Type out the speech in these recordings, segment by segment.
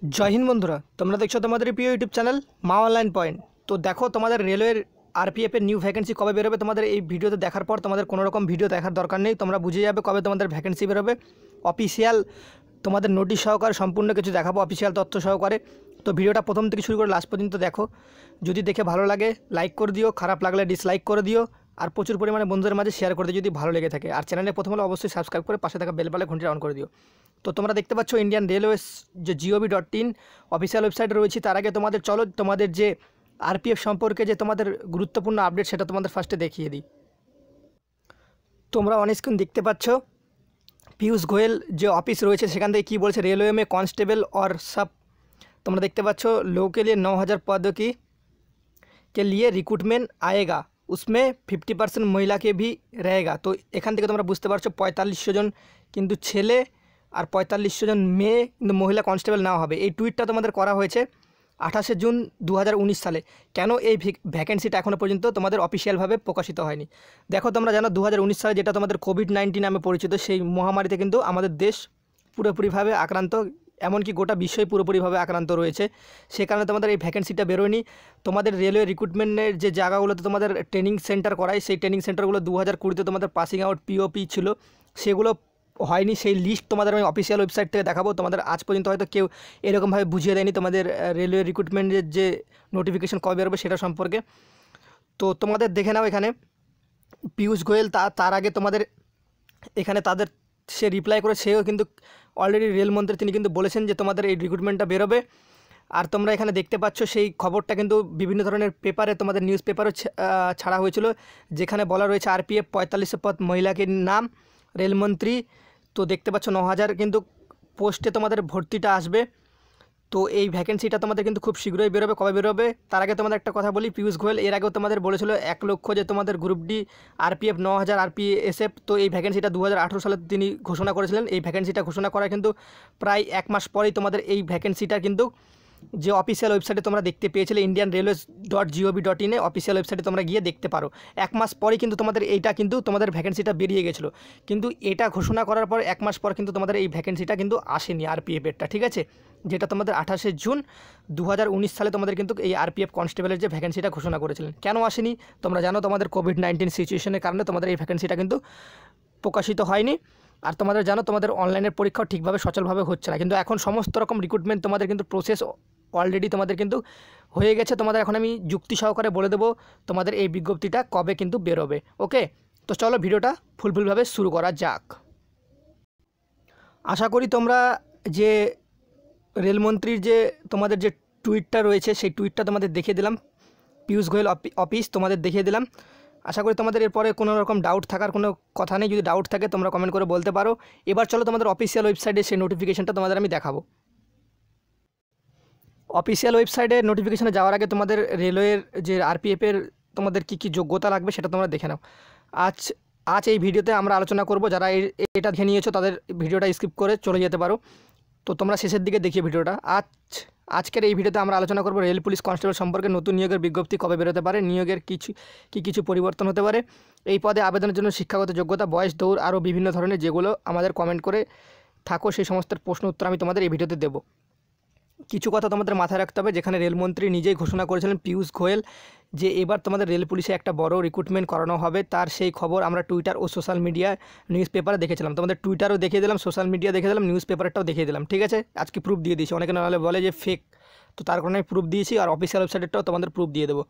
जय हिंद बंधुरा तुम्हारा देखो तुम्हारे प्रिय यूट्यूब चैनल मा ऑनलाइन पॉइंट। तो देखो तुम्हारे रेलवे आरपीएफ न्यू भैकेंसि कब बेरोबे तुम्हारे भिडियो देखार पर तुम्हारे कोनो रकम भिडियो देखार दरकार नहीं। तुम्हारा बुझे जाबे कब तुम्हारे भैकेंसि बेरोबे अफिशियल तुम्हारे नोटिस सहकारे सम्पूर्ण किछु देखाबो अफिशियल तथ्य सहकारे। तो भिडियोटा प्रथम थेके शुरू करे लास्ट पर्यन्त देखो। यदि देखे भालो लागे लाइक करे दिओ, खराब लागले डिसलाइक करे दिओ और प्रचुर परिमाणे बंधुदेर माझे शेयर करे दिओ यदि भालो लेगे थाके। और चैनेले प्रथम हले अवश्य सबस्क्राइब करे पाशे थाका बेल बाटन घंटीटा अन करे दिओ। तो तुम्हारा देखते पाচ্ছ इंडियन रेलवेज जो gov.in অফিসিয়াল ওয়েবসাইটে রয়েছে। তার আগে তোমাদের চলো তোমাদের যে আরপিএফ সম্পর্কে যে তোমাদের গুরুত্বপূর্ণ আপডেট সেটা তোমাদের ফার্স্টে দেখিয়ে দিই। তোমরা অন স্ক্রিন দেখতে পাচ্ছ पीयूष गोयल जो ऑफिस রয়েছে সেখান থেকে কি বলছে रेलवे में कांस्टेबल और सब তোমরা দেখতে পাচ্ছ लोगों के लिए 9000 पदों के लिए रिक्रूटमेंट आएगा, उसमें 50% महिला के भी रहेगा। तो এখান থেকে তোমরা বুঝতে পারছো 4500 জন কিন্তু ছেলে আর 4500 জন মেয়ে কিন্তু মহিলা কনস্টেবল নেওয়া হবে। এই টুইটটা তোমাদের করা হয়েছে 28 জুন 2019 সালে। কেন এই ভ্যাকেন্সিটা এখনও পর্যন্ত তোমাদের অফিসিয়ালভাবে প্রকাশিত হয়নি? দেখো তোমরা জানো 2019 সালে যেটা তোমাদের কোভিড-19 নামে পরিচিত সেই মহামারীতে কিন্তু আমাদের দেশ পুরোপুরিভাবে আক্রান্ত, এমনকি গোটা বিশ্বই পুরোপুরিভাবে আক্রান্ত রয়েছে। সে কারণে তোমাদের এই ভ্যাকেন্সিটা বেরোয়নি। তোমাদের রেলওয়ে রিক্রুটমেন্টের যে জায়গাগুলোতে তোমাদের ট্রেনিং সেন্টার করায় সেই ট্রেনিং সেন্টারগুলো 2020-তে তোমাদের পাসিং আউট পিওপি ছিল, সেগুলো হয়নি। সেই লিস্ট তোমাদের আমি অফিসিয়াল ওয়েবসাইট থেকে দেখাবো। তোমাদের আজ পর্যন্ত হয়তো কেউ এরকমভাবে বুঝিয়ে দেয়নি তোমাদের রেলওয়ে রিক্রুটমেন্টের যে নোটিফিকেশন কবে বেরোবে সেটা সম্পর্কে। তো তোমাদের দেখে নাও এখানে পীযূষ গোয়েল তার আগে তোমাদের এখানে তাদের সে রিপ্লাই করে সেও কিন্তু অলরেডি রেলমন্ত্রী তিনি কিন্তু বলেছেন যে তোমাদের এই রিক্রুটমেন্টটা বেরোবে। আর তোমরা এখানে দেখতে পাচ্ছ সেই খবরটা কিন্তু বিভিন্ন ধরনের পেপারে তোমাদের নিউজ পেপারও ছাড়া হয়েছিল, যেখানে বলা রয়েছে আরপিএফ 4500 পদ মহিলাকে নাম রেলমন্ত্রী। তো দেখতে পাচ্ছ 9000 কিন্তু পোস্টে তোমাদের ভর্তিটা আসবে। তো এই ভ্যাকেন্সিটা তোমাদের কিন্তু খুব শীঘ্রই বেরোবে। কবে বেরোবে তার আগে তোমাদের একটা কথা বলি, পীযূষ গোয়েল এর আগেও তোমাদের বলেছিল 1 লক্ষ যে তোমাদের গ্রুপ ডি আরপিএফ 9000 আরপিএসএফ। তো এই ভ্যাকেন্সিটা 2018 সালে তিনি ঘোষণা করেছিলেন। এই ভ্যাকেন্সিটা ঘোষণা করা কিন্তু প্রায় 1 মাস পরেই তোমাদের এই ভ্যাকেন্সিটা কিন্তু যে অফিসিয়াল ওয়েবসাইটে তোমরা দেখতে পেয়েছিলে ইন্ডিয়ান রেলওয়েজ .gov.in অফিসিয়াল ওয়েবসাইটে তোমরা গিয়ে দেখতে পারো। 1 মাস পরেই কিন্তু তোমাদের এইটা কিন্তু তোমাদের ভ্যাকেন্সিটা বেরিয়ে গেছিলো, কিন্তু এটা ঘোষণা করার পর 1 মাস পর কিন্তু তোমাদের এই ভ্যাকেন্সিটা কিন্তু আসেনি আরপিএফেরটা, ঠিক আছে, যেটা তোমাদের 28 জুন 2019 সালে তোমাদের কিন্তু এই আরপিএফ কনস্টেবলের যে ভ্যাকেন্সিটা ঘোষণা করেছিলেন। কেন আসেনি তোমরা জানো, তোমাদের কোভিড-19 সিচুয়েশনের কারণে তোমাদের এই ভ্যাকেন্সিটা কিন্তু প্রকাশিত হয়নি। আর তোমাদের জানো তোমাদের অনলাইনের পরীক্ষাও ঠিকভাবে সচলভাবে হচ্ছে না, কিন্তু এখন সমস্ত রকম রিক্রুটমেন্ট তোমাদের কিন্তু প্রসেস অলরেডি তোমাদের কিন্তু হয়ে গেছে। তোমাদের এখন আমি যুক্তি সহকারে বলে দেবো তোমাদের এই বিজ্ঞপ্তিটা কবে কিন্তু বেরোবে। ওকে, তো চলো ভিডিওটা ফুলফুলভাবে শুরু করা যাক। আশা করি তোমরা যে রেলমন্ত্রীর যে তোমাদের যে টুইটটা রয়েছে সেই টুইটটা তোমাদের দেখিয়ে দিলাম, পীযূষ গোয়েল অফিস তোমাদের দেখিয়ে দিলাম। আশা করি তোমাদের এরপরে কোনো রকম ডাউট থাকার কোনো কথা নেই। যদি ডাউট থাকে তোমরা কমেন্ট করে বলতে পারো। এবার চলো তোমাদের অফিসিয়াল ওয়েবসাইটে সেই নোটিফিকেশনটা তোমাদের আমি দেখাবো। অফিসিয়াল ওয়েবসাইটে নোটিফিকেশনে যাওয়ার আগে তোমাদের রেলওয়ের যে আরপিএফের তোমাদের কী কী যোগ্যতা লাগবে সেটা তোমরা দেখে নাও। আজ এই ভিডিওতে আমরা আলোচনা করব। যারা এটা দেখে নিয়েছো তাদের ভিডিওটা স্কিপ করে চলে যেতে পারো। তো তোমরা শেষের দিকে দেখিয়ে ভিডিওটা। আজকের এই ভিডিওতে আমরা আলোচনা করব রেল পুলিশ কনস্টেবল সম্পর্কে নতুন নিয়োগের বিজ্ঞপ্তি কবে বেরোতে পারে, নিয়োগের কিছু পরিবর্তন হতে পারে, এই পদে আবেদনের জন্য শিক্ষাগত যোগ্যতা, বয়স, দৌড় আরও বিভিন্ন ধরনের যেগুলো আমাদের কমেন্ট করে থাকো সেই সমস্ত প্রশ্ন উত্তর আমি তোমাদের এই ভিডিওতে দেবো। কিছু কথা তোমাদের মাথায় রাখতে হবে, যেখানে রেলমন্ত্রী নিজেই ঘোষণা করেছিলেন পীযূষ গোয়েল যে এবার তোমাদের রেল পুলিশে একটা বড় রিক্রুটমেন্ট করানো হবে, তার সেই খবর আমরা টুইটার ও সোশ্যাল মিডিয়া নিউজ পেপারে দেখেছিলাম। তোমাদের টুইটারও দেখিয়ে দিলাম, সোশ্যাল মিডিয়া দেখে দিলাম, নিউজ পেপারটাও দেখিয়ে দিলাম, ঠিক আছে। আজকে প্রুফ দিয়ে দিয়েছি, অনেকে নাহলে বলে যে ফেক, তো তার কারণে প্রুফ দিয়েছি। আর অফিসিয়াল ওয়েবসাইটটাও তোমাদের প্রুফ দিয়ে দেবো।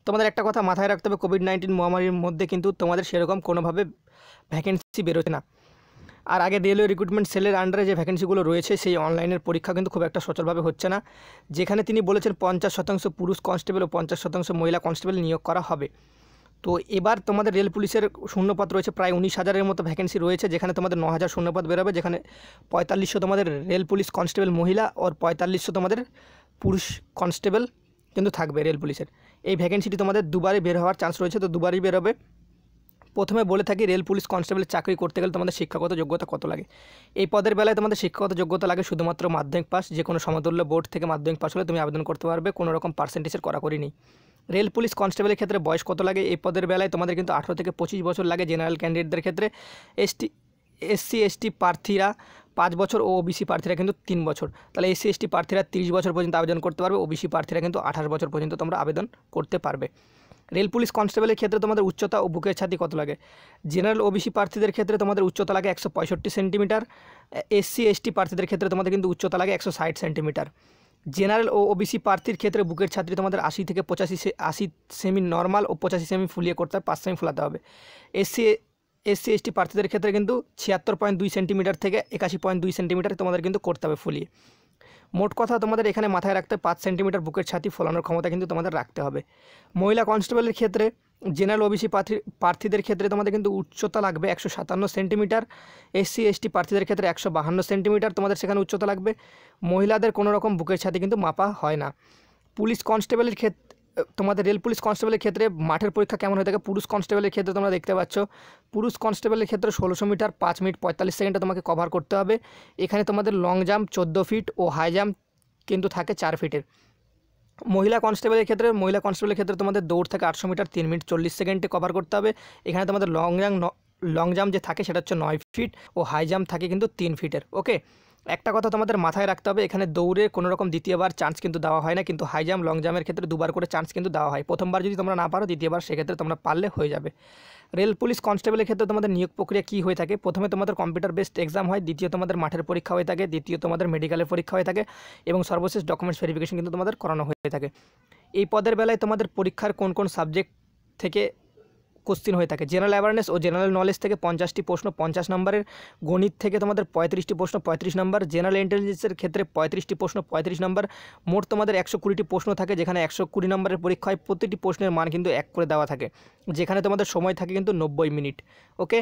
তোমাদের একটা কথা মাথায় রাখতে হবে, কোভিড-19 মহামারীর মধ্যে কিন্তু তোমাদের সেরকম কোনোভাবে ভ্যাকেন্সি বেরোচ্ছে না। আর আগে রেলওয়ে রিক্রুটমেন্ট সেলের আন্ডারে যে ভ্যাকেন্সিগুলো রয়েছে সেই অনলাইনের পরীক্ষা কিন্তু খুব একটা সচলভাবে হচ্ছে না, যেখানে তিনি বলেছেন 50% পুরুষ কনস্টেবল ও 50% মহিলা কনস্টেবল নিয়োগ করা হবে। তো এবার তোমাদের রেল পুলিশের শূন্যপদ রয়েছে প্রায় 19,000-এর মতো ভ্যাকেন্সি রয়েছে, যেখানে তোমাদের 9000 শূন্যপদ বেরোবে, যেখানে 4500 তোমাদের রেল পুলিশ কনস্টেবল মহিলা আর 4500 তোমাদের পুরুষ কনস্টেবল কিন্তু থাকবে রেল পুলিশের। এই ভ্যাকেন্সিটি তোমাদের দুবারই বের হওয়ার চান্স রয়েছে, তো দুবারই বেরোবে। প্রথমে বলে থাকি রেল পুলিশ কনস্টেবলের চাকরি করতে গেলে তোমাদের শিক্ষাগত যোগ্যতা কত লাগে। এই পদের বেলায় তোমাদের শিক্ষাগত যোগ্যতা লাগে শুধুমাত্র মাধ্যমিক পাস, যে কোনো সমতুল্য বোর্ড থেকে মাধ্যমিক পাস হলে তুমি আবেদন করতে পারবে, কোনো রকম পার্সেন্টেজের কড়াকড়ি নেই। রেল পুলিশ কনস্টেবলের ক্ষেত্রে বয়স কত লাগে, এই পদের বেলায় তোমাদের কিন্তু 18 থেকে 25 বছর লাগে জেনারেল ক্যান্ডিডেটদের ক্ষেত্রে। SC ST প্রার্থীরা 5 বছর ও ওবিসি প্রার্থীরা কিন্তু 3 বছর। তাহলে এসসি এসটি প্রার্থীরা 30 বছর পর্যন্ত আবেদন করতে পারবে, ওবিসি প্রার্থীরা কিন্তু 28 বছর পর্যন্ত তোমরা আবেদন করতে পারবে। রেল পুলিশ কনস্টেবলের ক্ষেত্রে তোমাদের উচ্চতা ও বুকের ছাতি কত লাগে? জেনারেল ওবিসি প্রার্থীদের ক্ষেত্রে তোমাদের উচ্চতা লাগে 165 সেন্টিমিটার, এসসি এসটি প্রার্থীদের ক্ষেত্রে তোমাদের কিন্তু উচ্চতা লাগে 160 সেন্টিমিটার। জেনারেল ও ওবিসি প্রার্থীর ক্ষেত্রে বুকের ছাতি তোমাদের 80 থেকে 85 সেমি নর্মাল ও 85 সেমি ফুলিয়ে করতে হবে, 5 সেমি ফুলাতে হবে। এসসি এসটি প্রার্থীদের ক্ষেত্রে কিন্তু 76.2 সেন্টিমিটার থেকে 81.2 সেন্টিমিটার তোমাদের কিন্তু করতে হবে ফুলিয়ে। মোট কথা তোমাদের এখানে মাথায় রাখতে 5 সেন্টিমিটার বুকের ছাতি ফোলানোর ক্ষমতা কিন্তু তোমাদের রাখতে হবে। মহিলা কনস্টেবলের ক্ষেত্রে জেনারেল ওবিসি প্রার্থীদের ক্ষেত্রে তোমাদের কিন্তু উচ্চতা লাগবে 157 সেন্টিমিটার, এসসি এসটি প্রার্থীদের ক্ষেত্রে 152 সেন্টিমিটার তোমাদের সেখানে উচ্চতা লাগবে। মহিলাদের কোনো রকম বুকের ছাতি কিন্তু মাপা হয় না। পুলিশ কনস্টেবলের ক্ষেত্রে তোমাদের রেল পুলিশ কনস্টেবলের ক্ষেত্রে মাঠের পরীক্ষা কেমন হয়ে থাকে? পুরুষ কনস্টেবলের ক্ষেত্রে তোমরা দেখতে পাচ্ছ, পুরুষ কনস্টেবলের ক্ষেত্রে 1600 মিটার 5 মিনিট 45 সেকেন্ডে তোমাকে কভার করতে হবে। এখানে তোমাদের লং জাম্প 14 ফিট ও হাই জাম্প কিন্তু থাকে 4 ফিটের। মহিলা কনস্টেবলের ক্ষেত্রে তোমাদের দৌড় থাকে 800 মিটার 3 মিনিট 40 সেকেন্ডে কভার করতে হবে। এখানে তোমাদের লং জাম্প যে থাকে সেটা হচ্ছে 9 ফিট ও হাই জাম্প থাকে কিন্তু 3 ফিটের। ওকে, একটা কথা তোমাদের মাথায় রাখতে হবে, এখানে দৌড়ে কোনো রকম দ্বিতীয়বার চান্স কিন্তু দেওয়া হয় না, কিন্তু হাই জাম্প লং জাম্পের ক্ষেত্রে 2বার করে চান্স কিন্তু দেওয়া হয়। প্রথমবার যদি তোমরা না পারো, দ্বিতীয়বার সেক্ষেত্রে তোমরা পারলে হয়ে যাবে। রেল পুলিশ কনস্টেবলের ক্ষেত্রে তোমাদের নিয়োগ প্রক্রিয়া কী হয়ে থাকে? প্রথমে তোমাদের কম্পিউটার বেসড এক্সাম হয়, দ্বিতীয় তোমাদের মাঠের পরীক্ষা হয়ে থাকে, দ্বিতীয় তোমাদের মেডিকেলের পরীক্ষা হয়ে থাকে এবং সর্বশেষ ডকুমেন্টস ভেরিফিকেশন কিন্তু তোমাদের করানো হয়ে থাকে। এই পদের বেলায় তোমাদের পরীক্ষার কোন কোন সাবজেক্ট থেকে কোশ্চিন হয়ে থাকে? জেনারেল অ্যাওয়ারনেস ও জেনারেল নলেজ থেকে 50টি প্রশ্ন 50 নম্বরের, গণিত থেকে তোমাদের 35টি প্রশ্ন 35 নম্বর, জেনারেল ইন্টেলিজেন্সের ক্ষেত্রে 35টি প্রশ্ন 35 নম্বর। মোট তোমাদের 120টি প্রশ্ন থাকে, যেখানে 120 নম্বরের পরীক্ষা হয়। প্রতিটি প্রশ্নের মান কিন্তু 1 করে দেওয়া থাকে, যেখানে তোমাদের সময় থাকে কিন্তু 90 মিনিট। ওকে,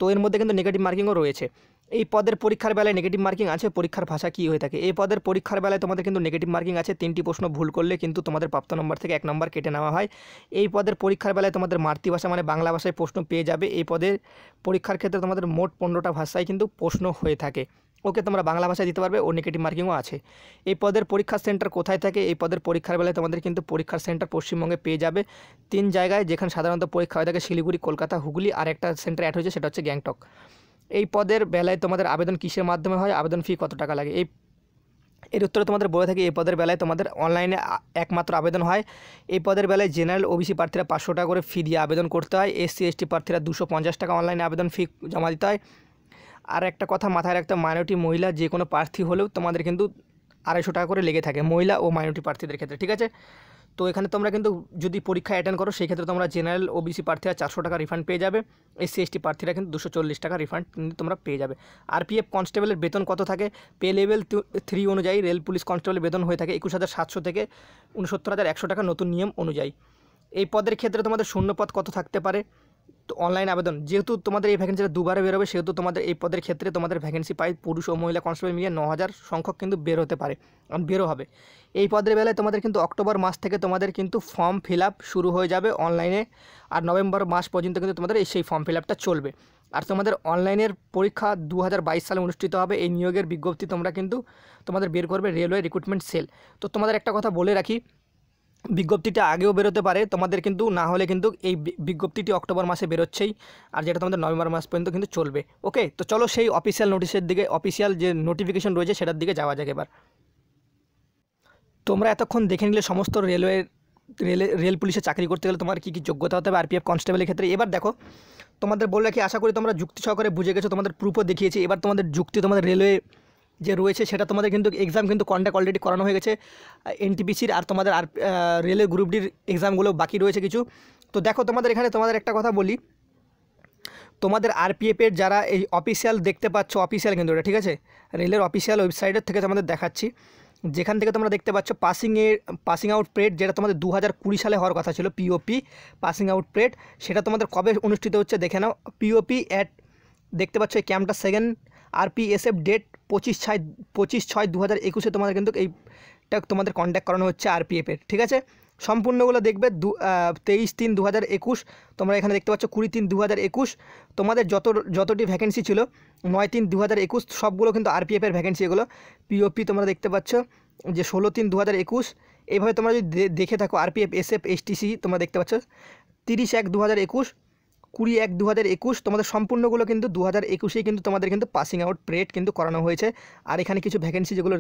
তো এর মধ্যে কিন্তু নেগেটিভ মার্কিংও রয়েছে। এই পদের পরীক্ষার বেলায় নেগেটিভ মার্কিং আছে। পরীক্ষার ভাষা কী হয়ে থাকে? এই পদের পরীক্ষার বেলায় তোমাদের কিন্তু নেগেটিভ মার্কিং আছে। 3টি প্রশ্ন ভুল করলে কিন্তু তোমাদের প্রাপ্ত নম্বর থেকে 1 নম্বর কেটে নেওয়া হয়। এই পদের পরীক্ষার বেলায় তোমাদের মাতৃভাষা মানে বাংলা ভাষায় প্রশ্ন পেয়ে যাবে। এই পদের পরীক্ষার ক্ষেত্রে তোমাদের মোট 15টা ভাষায় কিন্তু প্রশ্ন হয়ে থাকে। ওকে, তোমরা বাংলা ভাষায় দিতে পারবে ও নেগেটিভ মার্কিংও আছে। এই পদের পরীক্ষার সেন্টার কোথায় থাকে? এই পদের পরীক্ষার বেলায় তোমাদের কিন্তু পরীক্ষার সেন্টার পশ্চিমবঙ্গে পেয়ে যাবে 3 জায়গায়, যেখানে সাধারণত পরীক্ষা হয়ে থাকে শিলিগুড়ি, কলকাতা, হুগলি, আর একটা সেন্টার অ্যাড হয়েছে সেটা হচ্ছে গ্যাংটক। এই পদের বেলায় তোমাদের আবেদন কিসের মাধ্যমে হয়? আবেদন ফি কত টাকা লাগে? এর উত্তরে তোমাদের বলে থাকি, এই পদের বেলায় তোমাদের অনলাইনে একমাত্র আবেদন হয়। এই পদের বেলায় জেনারেল ওবিসি প্রার্থীরা 500 টাকা করে ফি দিয়ে আবেদন করতে হয়। এসসি এসটি প্রার্থীরা 250 টাকা অনলাইনে আবেদন ফি জমা দিতে হয়। আর একটা কথা মাথায় রাখতে, মাইনরিটি মহিলা যে কোনো প্রার্থী হলেও তোমাদের কিন্তু 250 টাকা করে লেগে থাকে মহিলা ও মাইনরিটি প্রার্থীদের ক্ষেত্রে, ঠিক আছে? তো এখানে তোমরা কিন্তু যদি পরীক্ষা অ্যাটেন্ড করো সেই ক্ষেত্রে তোমরা জেনারেল ওবিসি প্রার্থীরা 400 টাকা রিফান্ড পেয়ে যাবে, এসসি এসটি প্রার্থীরা কিন্তু 240 টাকা রিফান্ড কিন্তু তোমরা পেয়ে যাবে। আরপিএফ কনস্টেবলের বেতন কত থাকে? পে লেভেল 3 অনুযায়ী রেল পুলিশ কনস্টেবলের বেতন হয়ে থাকে 21,700 থেকে 69,100 টাকা নতুন নিয়ম অনুযায়ী। এই পদের ক্ষেত্রে তোমাদের শূন্যপদ কত থাকতে পারে? তো অনলাইন আবেদন, যেহেতু তোমাদের এই ভ্যাকেন্সিটা 2বারে বেরোবে, সেহেতু তোমাদের এই পদের ক্ষেত্রে তোমাদের ভ্যাকেন্সি পাই পুরুষ ও মহিলা কনস্টেবল মিলিয়ে 9000 সংখ্যক কিন্তু বের হতে পারে, বেরো হবে। এই পদের বেলায় তোমাদের কিন্তু অক্টোবর মাস থেকে তোমাদের কিন্তু ফর্ম ফিল আপ শুরু হয়ে যাবে অনলাইনে, আর নভেম্বর মাস পর্যন্ত কিন্তু তোমাদের সেই ফর্ম ফিল আপটা চলবে। আর তোমাদের অনলাইনের পরীক্ষা 2022 সালে অনুষ্ঠিত হবে। এই নিয়োগের বিজ্ঞপ্তি তোমরা কিন্তু তোমাদের বের করবে রেলওয়ে রিক্রুটমেন্ট সেল। তো তোমাদের একটা কথা বলে রাখি, বিজ্ঞপ্তিটা আগেও বেরোতে পারে তোমাদের, কিন্তু না হলে কিন্তু এই বিজ্ঞপ্তিটি অক্টোবর মাসে বেরোচ্ছেই, আর যেটা তোমাদের নভেম্বর মাস পর্যন্ত কিন্তু চলবে। ওকে, তো চলো সেই অফিসিয়াল নোটিশের দিকে, অফিসিয়াল যে নোটিফিকেশন রয়েছে সেটার দিকে যাওয়া যাক। এবার তোমরা এতক্ষণ দেখে নিলে সমস্ত রেল পুলিশে চাকরি করতে গেলে তোমার কী কী যোগ্যতা হতে হবে আরপিএফ কনস্টেবলের ক্ষেত্রে। এবার দেখো, তোমাদের বলে রাখি, আশা করি তোমরা যুক্তি সহকারে বুঝে গেছো, তোমাদের প্রুফও দেখিয়েছি। এবার তোমাদের যুক্তি, তোমাদের রেলওয়ে যে রয়েছে সেটা তোমাদের কিন্তু এক্সাম কিন্তু কন্ডাক্ট অলরেডি করানো হয়ে গেছে এনটিপিসির, আর তোমাদের রেলের গ্রুপ ডির এক্সামগুলো বাকি রয়েছে কিছু। তো দেখো, তোমাদের এখানে তোমাদের একটা কথা বলি, তোমাদের আরপিএফের যারা এই অফিসিয়াল দেখতে পাচ্ছ, অফিসিয়াল কিন্তু এটা, ঠিক আছে, রেলের অফিসিয়াল ওয়েবসাইটের থেকে তোমাদের দেখাচ্ছি, যেখান থেকে তোমরা দেখতে পাচ্ছ পাসিং আউট প্রেড, যেটা তোমাদের 2020 সালে হওয়ার কথা ছিল, পিওপি পাসিং আউট প্রেড, সেটা তোমাদের কবে অনুষ্ঠিত হচ্ছে দেখে নাও। পিওপি দেখতে পাচ্ছ এই ক্যাম্পটা সেকেন্ড আরপিএসএফ ডেট 25/6/2021 তোমাদের কিন্তু এইটা তোমাদের কন্ট্যাক্ট করানো হচ্ছে আরপিএফের, ঠিক আছে। সম্পূর্ণগুলো দেখবে 23/3/2021, তোমরা এখানে দেখতে পাচ্ছ 20/3/2021, তোমাদের যতটি ভ্যাকেন্সি ছিল 9/3/2021 সবগুলো কিন্তু আরপিএফের ভ্যাকেন্সি। এগুলো পিওপি তোমরা দেখতে পাচ্ছ যে 16/3/2021, এইভাবে তোমরা যদি দেখে থাকো আরপিএফ এসএফ এসটিসি তোমরা দেখতে পাচ্ছ 30/1/2021, 20/1/2021 তোমাদের সম্পূর্ণগুলো কিন্তু 2021-এই কিন্তু তোমাদের কিন্তু পাসিং আউট প্রেড কিন্তু করানো হয়েছে। আর এখানে কিছু ভ্যাকেন্সি যেগুলো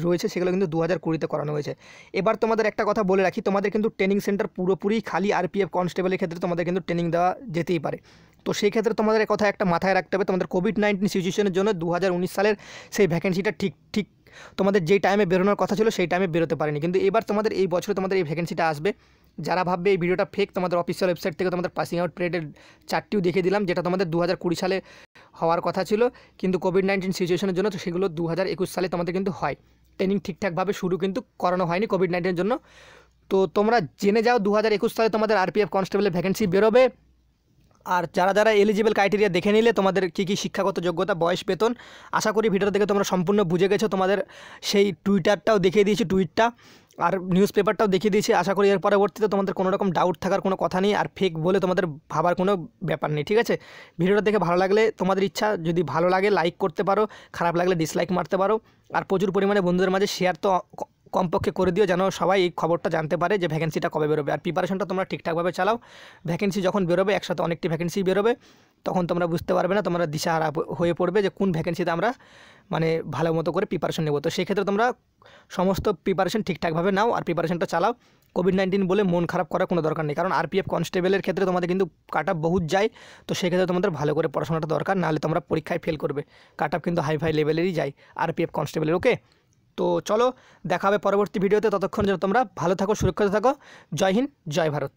রয়েছে সেগুলো কিন্তু 2020-তে করানো হয়েছে। এবার তোমাদের একটা কথা বলে রাখি, তোমাদের কিন্তু ট্রেনিং সেন্টার পুরোপুরি খালি আরপিএফ কনস্টেবলের ক্ষেত্রে তোমাদের কিন্তু ট্রেনিং দেওয়া যেতেই পারে। তো সেই ক্ষেত্রে তোমাদের কথা একটা মাথায় রাখতে হবে, তোমাদের কোভিড-19 সিচুয়েশনের জন্য 2019 সালের সেই ভ্যাকেন্সিটা ঠিক তোমাদের যেই টাইমে বেরোনোর কথা ছিল সেই টাইমে বেরোতে পারেনি, কিন্তু এবার তোমাদের এই বছরে তোমাদের এই ভ্যাকেন্সিটা আসবে। যারা ভাববে এই ভিডিওটা ফেক, তোমাদের অফিসিয়াল ওয়েবসাইট থেকে তোমাদের পাসিং আউট প্রেডের চার্টটিও দেখিয়ে দিলাম, যেটা তোমাদের 2020 সালে হওয়ার কথা ছিল, কিন্তু কোভিড-19 সিচুয়েশনের জন্য তো সেগুলো 2021 সালে তোমাদের কিন্তু হয়। ট্রেনিং ঠিকঠাকভাবে শুরু কিন্তু করানো হয়নি কোভিড-19-এর জন্য। তো তোমরা জেনে যাও 2021 সালে তোমাদের আরপিএফ কনস্টেবলের ভ্যাকেন্সি বেরোবে। আর যারা এলিজিবল ক্রাইটেরিয়া দেখে নিলে তোমাদের কী শিক্ষাগত যোগ্যতা, বয়স, বেতন, আশা করি ভিডিওটা দেখে তোমরা সম্পূর্ণ বুঝে গেছো। তোমাদের সেই টুইটারটাও দেখিয়ে দিয়েছি, টুইটটা আর নিউজ পেপারটাও দেখিয়ে দিয়েছি। আশা করি এর পরবর্তীতে তোমাদের কোনো রকম ডাউট থাকার কোনো কথা নেই, আর ফেক বলে তোমাদের ভাবার কোনো ব্যাপার নেই, ঠিক আছে? ভিডিওটা দেখে ভালো লাগলে তোমাদের ইচ্ছা, যদি ভালো লাগে লাইক করতে পারো, খারাপ লাগলে ডিসলাইক মারতে পারো। আর প্রচুর পরিমাণে বন্ধুদের মাঝে শেয়ার তো কমপক্ষে করে দিও, যেন সবাই এই খবরটা জানতে পারে যে ভ্যাকেন্সিটা কবে বেরোবে। আর প্রিপারেশনটা তোমরা ঠিকঠাকভাবে চালাও। ভ্যাকেন্সি যখন বেরোবে, একসাথে অনেকটি ভ্যাকেন্সি বেরোবে, তখন তোমরা বুঝতে পারবে না, তোমরা দিশাহারা হয়ে পড়বে যে কোন ভ্যাকেন্সিতে আমরা মানে ভালো মতো করে প্রিপারেশন নেব। তো সেক্ষেত্রে তোমরা সমস্ত প্রিপারেশন ঠিকঠাকভাবে নাও আর প্রিপারেশনটা চালাও। কোভিড-19 বলে মন খারাপ করার কোনো দরকার নেই, কারণ আরপিএফ কনস্টেবলের ক্ষেত্রে তোমাদের কিন্তু কাট অফ বহুত যায়। তো সেক্ষেত্রে তোমাদের ভালো করে পড়াশোনাটা দরকার, নাহলে তোমরা পরীক্ষায় ফেল করবে। কাট অফ কিন্তু হাই লেভেলেরই যায় আরপিএফ কনস্টেবলের। ওকে, তো চলো দেখা হবে পরবর্তী ভিডিওতে। ততক্ষণ যেন তোমরা ভালো থাকো, সুরক্ষিত থাকো। জয় হিন্দ, জয় ভারত।